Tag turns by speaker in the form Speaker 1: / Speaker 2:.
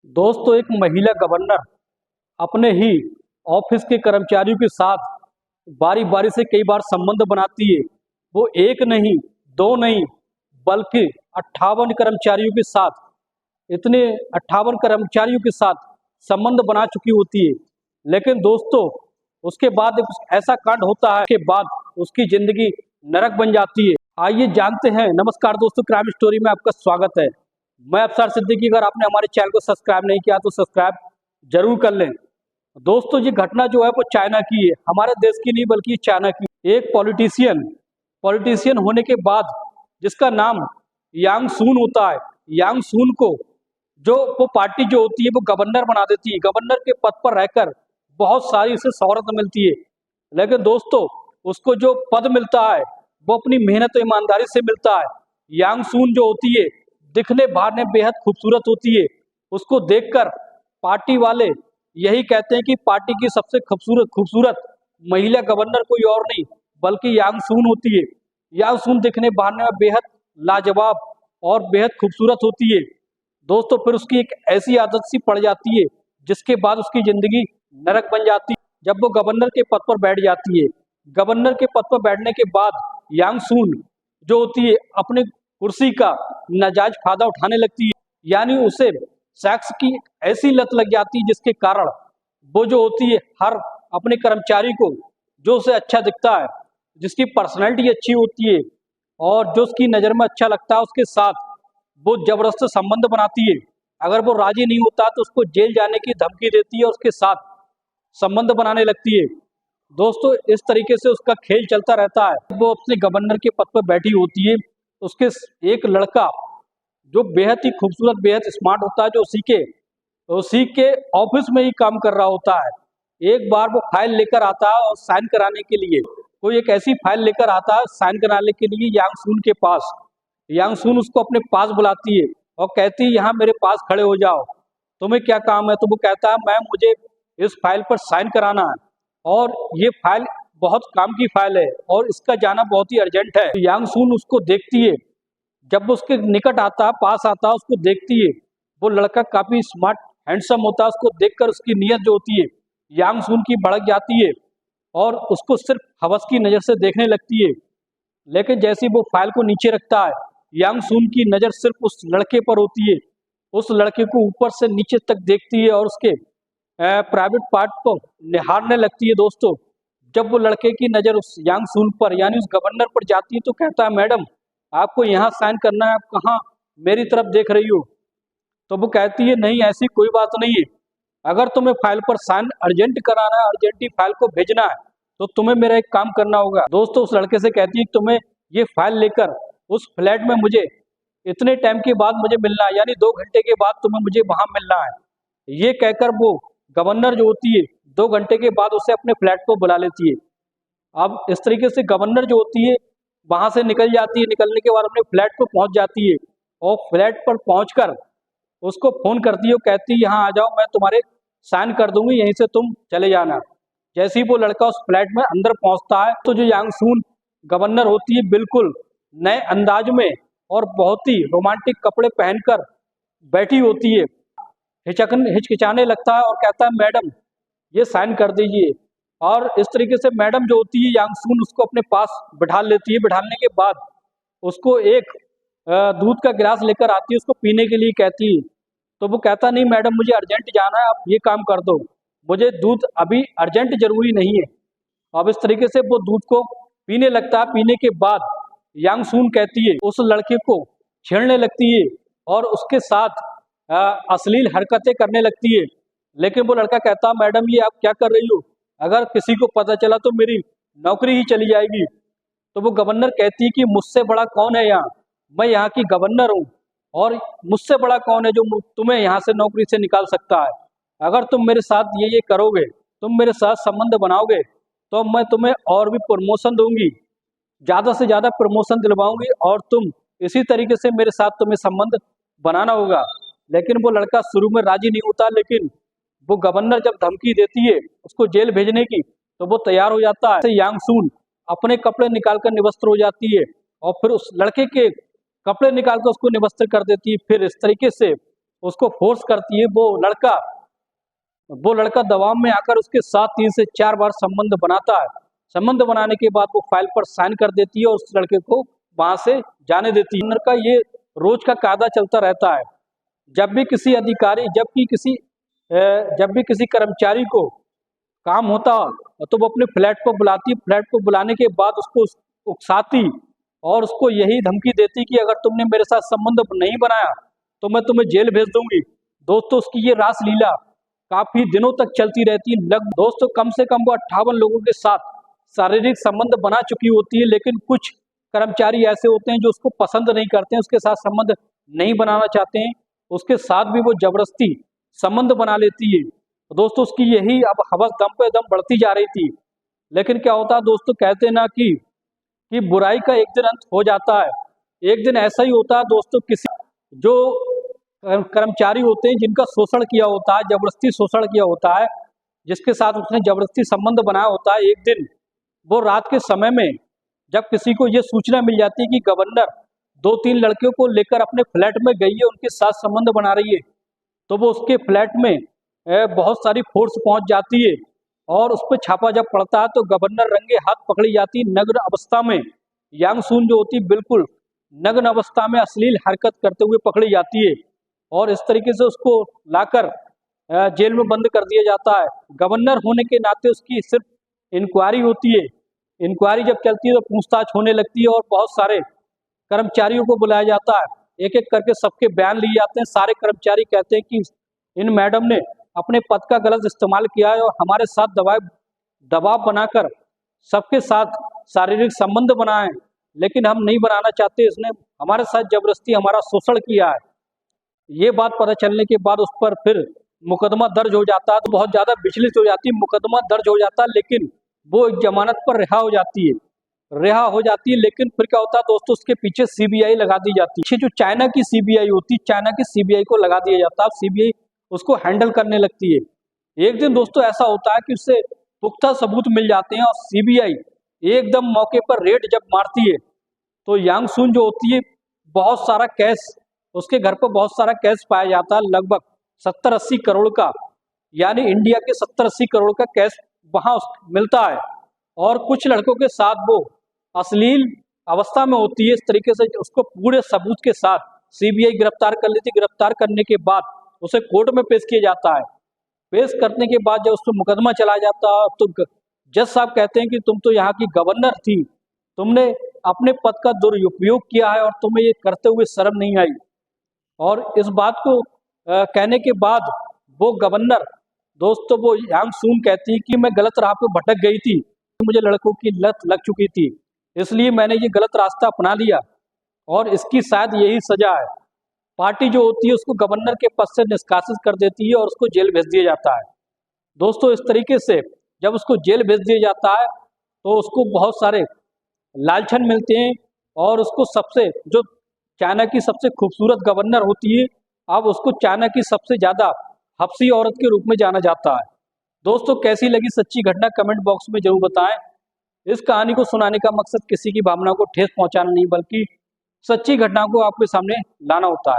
Speaker 1: दोस्तों, एक महिला गवर्नर अपने ही ऑफिस के कर्मचारियों के साथ बारी बारी से कई बार संबंध बनाती है। वो एक नहीं, दो नहीं, बल्कि 58 कर्मचारियों के साथ इतने 58 कर्मचारियों के साथ संबंध बना चुकी होती है। लेकिन दोस्तों, उसके बाद एक ऐसा कांड होता है के बाद उसकी जिंदगी नरक बन जाती है। आइए जानते हैं। नमस्कार दोस्तों, क्राइम स्टोरी में आपका स्वागत है। मैं अफसर सिद्दीकी। अगर आपने हमारे चैनल को सब्सक्राइब नहीं किया तो सब्सक्राइब जरूर कर लें। दोस्तों, ये घटना जो है वो चाइना की है, हमारे देश की नहीं बल्कि चाइना की। एक पॉलिटिशियन होने के बाद जिसका नाम यांग सून होता है, यांग सून को जो वो पार्टी जो होती है वो गवर्नर बना देती है। गवर्नर के पद पर रहकर बहुत सारी उसे शोहरत मिलती है। लेकिन दोस्तों, उसको जो पद मिलता है वो अपनी मेहनत और ईमानदारी से मिलता है। यांग सून जो होती है दिखने बाहर में बेहद खूबसूरत होती है। उसको देखकर पार्टी वाले यही कहते हैं कि पार्टी की सबसे खूबसूरत खूबसूरत महिला गवर्नर कोई और नहीं बल्कि यांग सून होती है। यांग सून दिखने बाहर में बेहद लाजवाब और बेहद खूबसूरत होती है। दोस्तों, फिर उसकी एक ऐसी आदत सी पड़ जाती है जिसके बाद उसकी जिंदगी नरक बन जाती है। जब वो गवर्नर के पद पर बैठ जाती है, गवर्नर के पद पर बैठने के बाद यांग सून जो होती है अपने कुर्सी का नाजायज फायदा उठाने लगती है। यानी उसे सेक्स की ऐसी लत लग जाती है जिसके कारण वो जो होती है हर अपने कर्मचारी को जो उसे अच्छा दिखता है, जिसकी पर्सनैलिटी अच्छी होती है और जो उसकी नज़र में अच्छा लगता है उसके साथ वो जबरदस्त संबंध बनाती है। अगर वो राजी नहीं होता तो उसको जेल जाने की धमकी देती है और उसके साथ संबंध बनाने लगती है। दोस्तों, इस तरीके से उसका खेल चलता रहता है। वो अपने गवर्नर के पद पर बैठी होती है। उसके एक लड़का जो बेहद ही खूबसूरत बेहद स्मार्ट होता है, जो उसी के ऑफिस में ही काम कर रहा होता है। एक बार वो फाइल लेकर आता है और साइन कराने के लिए कोई एक ऐसी फाइल लेकर आता है साइन कराने के लिए यांग सून के पास। यांग सून उसको अपने पास बुलाती है और कहती है, यहाँ मेरे पास खड़े हो जाओ, तुम्हें क्या काम है। तो वो कहता है, मैम मुझे इस फाइल पर साइन कराना है और ये फाइल बहुत काम की फाइल है और इसका जाना बहुत ही अर्जेंट है। यांग सून उसको देखती है। जब वो उसके निकट आता है, पास आता है, उसको देखती है। वो लड़का काफी स्मार्ट हैंडसम होता है। उसको देखकर उसकी नीयत जो होती है यांग सून की भड़क जाती है और उसको सिर्फ हवस की नज़र से देखने लगती है। लेकिन जैसे ही वो फाइल को नीचे रखता है, यांग सून की नज़र सिर्फ उस लड़के पर होती है। उस लड़के को ऊपर से नीचे तक देखती है और उसके प्राइवेट पार्ट को निहारने लगती है। दोस्तों, जब वो लड़के की नज़र उस यांग सून पर यानी उस गवर्नर पर जाती है तो कहता है, मैडम आपको यहाँ साइन करना है, आप कहाँ मेरी तरफ देख रही हो। तो वो कहती है, नहीं ऐसी कोई बात नहीं है, अगर तुम्हें फाइल पर साइन अर्जेंट कराना है, अर्जेंटली फाइल को भेजना है तो तुम्हें मेरा एक काम करना होगा। दोस्तों, उस लड़के से कहती है, तुम्हें ये फाइल लेकर उस फ्लैट में मुझे इतने टाइम के बाद मुझे मिलना है, यानी 2 घंटे के बाद तुम्हें मुझे वहां मिलना है। ये कहकर वो गवर्नर जो होती है 2 घंटे के बाद उसे अपने फ्लैट को बुला लेती है। अब इस तरीके से गवर्नर जो होती है वहां से निकल जाती है। निकलने के बाद अपने फ्लैट पर पहुंच जाती है और फ्लैट पर पहुंचकर उसको फोन करती है। वो कहती है, यहाँ आ जाओ, मैं तुम्हारे साइन कर दूंगी, यहीं से तुम चले जाना। जैसे ही वो लड़का उस फ्लैट में अंदर पहुंचता है तो जो यांग सून गवर्नर होती है बिल्कुल नए अंदाज में और बहुत ही रोमांटिक कपड़े पहनकर बैठी होती है। हिचकिचाने लगता है और कहता है, मैडम ये साइन कर दीजिए। और इस तरीके से मैडम जो होती है यांग सून उसको अपने पास बिठा लेती है। बिठाने के बाद उसको एक दूध का गिलास लेकर आती है, उसको पीने के लिए कहती है। तो वो कहता, नहीं मैडम मुझे अर्जेंट जाना है, आप ये काम कर दो, मुझे दूध अभी अर्जेंट जरूरी नहीं है। अब इस तरीके से वो दूध को पीने लगता है। पीने के बाद यांग सून कहती है, उस लड़के को छेड़ने लगती है और उसके साथ अश्लील हरकतें करने लगती है। लेकिन वो लड़का कहता, मैडम ये आप क्या कर रही हो, अगर किसी को पता चला तो मेरी नौकरी ही चली जाएगी। तो वो गवर्नर कहती है कि मुझसे बड़ा कौन है यहाँ, मैं यहाँ की गवर्नर हूँ और मुझसे बड़ा कौन है जो तुम्हें यहाँ से नौकरी से निकाल सकता है। अगर तुम मेरे साथ ये करोगे, तुम मेरे साथ संबंध बनाओगे तो मैं तुम्हें और भी प्रमोशन दूंगी, ज़्यादा से ज़्यादा प्रमोशन दिलवाऊंगी और तुम इसी तरीके से मेरे साथ तुम्हें संबंध बनाना होगा। लेकिन वो लड़का शुरू में राजी नहीं होता, लेकिन वो गवर्नर जब धमकी देती है उसको जेल भेजने की तो वो तैयार हो जाता है। यांग सून अपने कपड़े निकालकर निवस्त्र हो जाती है और फिर उस लड़के के कपड़े निकालकर उसको निवस्त्र कर देती है। फिर इस तरीके से उसको फोर्स करती है, वो लड़का दबाव में आकर उसके साथ 3 से 4 बार संबंध बनाता है। संबंध बनाने के बाद वो फाइल पर साइन कर देती है और उस लड़के को वहां से जाने देती है। का ये रोज का कायदा चलता रहता है। जब भी किसी अधिकारी, जब भी किसी कर्मचारी को काम होता तो वो अपने फ्लैट पर बुलाती। फ्लैट पर बुलाने के बाद उसको उकसाती और उसको यही धमकी देती कि अगर तुमने मेरे साथ संबंध नहीं बनाया तो मैं तुम्हें जेल भेज दूंगी। दोस्तों, उसकी ये रासलीला काफी दिनों तक चलती रहती है। दोस्तों, कम से कम वो 58 लोगों के साथ शारीरिक संबंध बना चुकी होती है, लेकिन कुछ कर्मचारी ऐसे होते हैं जो उसको पसंद नहीं करते हैं, उसके साथ संबंध नहीं बनाना चाहते हैं, उसके साथ भी वो जबरदस्ती संबंध बना लेती है। दोस्तों, उसकी यही अब हवस दम पे दम बढ़ती जा रही थी। लेकिन क्या होता है दोस्तों, कहते ना कि बुराई का एक दिन अंत हो जाता है। एक दिन ऐसा ही होता है दोस्तों, किसी जो कर्मचारी होते हैं जिनका शोषण किया होता है, जबरदस्ती शोषण किया होता है, जिसके साथ उसने जबरदस्ती संबंध बनाया होता है, एक दिन वो रात के समय में जब किसी को ये सूचना मिल जाती है कि गवर्नर 2-3 लड़कियों को लेकर अपने फ्लैट में गई है, उनके साथ संबंध बना रही है, तो वो उसके फ्लैट में बहुत सारी फोर्स पहुंच जाती है और उस पर छापा जब पड़ता है तो गवर्नर रंगे हाथ पकड़ी जाती है। नग्न अवस्था में यांग सून जो होती है, बिल्कुल नग्न अवस्था में अश्लील हरकत करते हुए पकड़ी जाती है और इस तरीके से उसको लाकर जेल में बंद कर दिया जाता है। गवर्नर होने के नाते उसकी सिर्फ इंक्वायरी होती है। इंक्वायरी जब चलती है तो पूछताछ होने लगती है और बहुत सारे कर्मचारियों को बुलाया जाता है। एक एक करके सबके बयान लिए जाते हैं। सारे कर्मचारी कहते हैं कि इन मैडम ने अपने पद का गलत इस्तेमाल किया है और हमारे साथ दबाव बनाकर सबके साथ शारीरिक संबंध बनाए, लेकिन हम नहीं बनाना चाहते। इसने हमारे साथ जबरदस्ती हमारा शोषण किया है। ये बात पता चलने के बाद उस पर फिर मुकदमा दर्ज हो जाता है। तो बहुत ज्यादा विचलित हो जाती है, मुकदमा दर्ज हो जाता है, लेकिन वो एक जमानत पर रिहा हो जाती है। लेकिन फिर क्या होता है दोस्तों, उसके पीछे सीबीआई लगा दी जाती है। जो चाइना की सीबीआई होती है, चाइना की सीबीआई को लगा दिया जाता है। सीबीआई उसको हैंडल करने लगती है। एक दिन दोस्तों ऐसा होता है कि उससे पुख्ता सबूत मिल जाते हैं और सीबीआई एकदम मौके पर रेड जब मारती है तो यांग सून जो होती है, बहुत सारा कैश उसके घर पर बहुत सारा कैश पाया जाता है, लगभग 70-80 करोड़ का, यानी इंडिया के 70-80 करोड़ का कैश वहां मिलता है। और कुछ लड़कों के साथ वो अश्लील अवस्था में होती है। इस तरीके से उसको पूरे सबूत के साथ सीबीआई गिरफ्तार कर लेती। गिरफ्तार करने के बाद उसे कोर्ट में पेश किया जाता है। पेश करने के बाद जब उस पर मुकदमा चला जाता है तो जज साहब कहते हैं कि तुम तो यहाँ की गवर्नर थी, तुमने अपने पद का दुरुपयोग किया है और तुम्हें ये करते हुए शर्म नहीं आई। और इस बात को कहने के बाद वो गवर्नर दोस्तों, वो यांग सून कहती है कि मैं गलत राह पे भटक गई थी, मुझे लड़कों की लत लग चुकी थी, इसलिए मैंने ये गलत रास्ता अपना लिया और इसकी शायद यही सजा है। पार्टी जो होती है उसको गवर्नर के पद से निष्कासित कर देती है और उसको जेल भेज दिया जाता है। दोस्तों, इस तरीके से जब उसको जेल भेज दिया जाता है तो उसको बहुत सारे लालछन मिलते हैं और उसको जो चाइना की सबसे खूबसूरत गवर्नर होती है, अब उसको चाइना की सबसे ज्यादा हफ्सी औरत के रूप में जाना जाता है। दोस्तों, कैसी लगी सच्ची घटना कमेंट बॉक्स में जरूर बताएं। इस कहानी को सुनाने का मकसद किसी की भावना को ठेस पहुंचाना नहीं, बल्कि सच्ची घटना को आपके सामने लाना होता है।